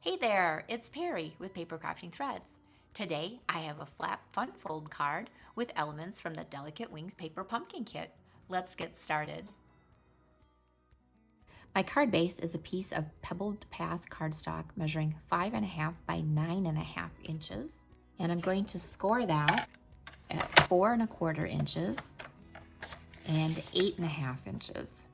Hey there, it's Perry with PapercraftingThreads. Today I have a flap fun fold card with elements from the Delicate Wings paper pumpkin kit. Let's get started. My card base is a piece of pebbled path cardstock measuring 5.5 by 9.5 inches. And I'm going to score that at 4.25 inches and 8.5 inches.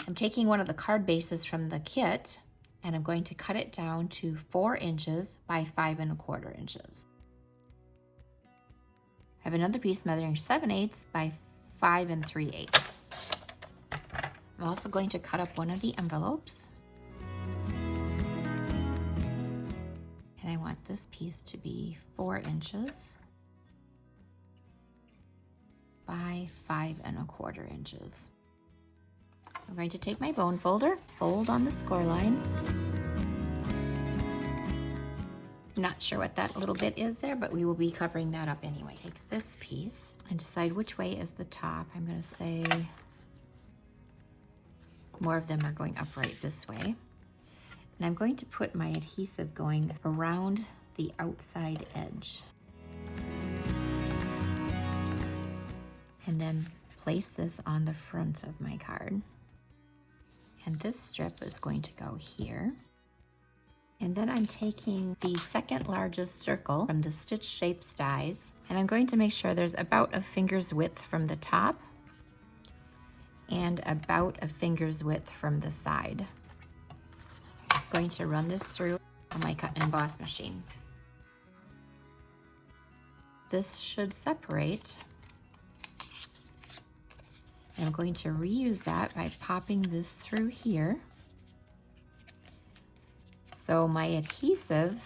I'm taking one of the card bases from the kit and I'm going to cut it down to 4 inches by 5.25 inches. I have another piece measuring 7/8 by 5 3/8. I'm also going to cut up one of the envelopes. And I want this piece to be 4 inches by 5.25 inches. I'm going to take my bone folder, fold on the score lines. Not sure what that little bit is there, but we will be covering that up anyway. Take this piece and decide which way is the top. I'm going to say more of them are going upright this way. And I'm going to put my adhesive going around the outside edge. And then place this on the front of my card. And this strip is going to go here. And then I'm taking the second largest circle from the stitch shaped dies, and I'm going to make sure there's about a finger's width from the top and about a finger's width from the side. I'm going to run this through on my cut and emboss machine. This should separate. I'm going to reuse that by popping this through here. So my adhesive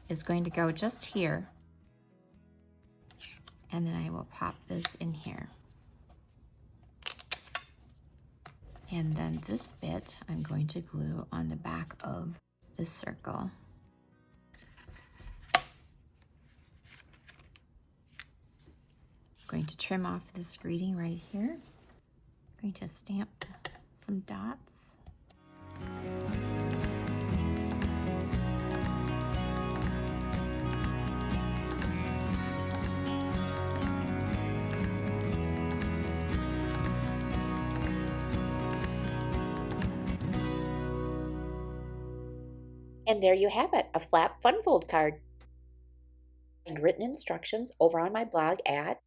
is going to go just here. And then I will pop this in here. And then this bit I'm going to glue on the back of this circle. Going to trim off this greeting right here. Going to stamp some dots. And there you have it, a flap fun fold card. And written instructions over on my blog at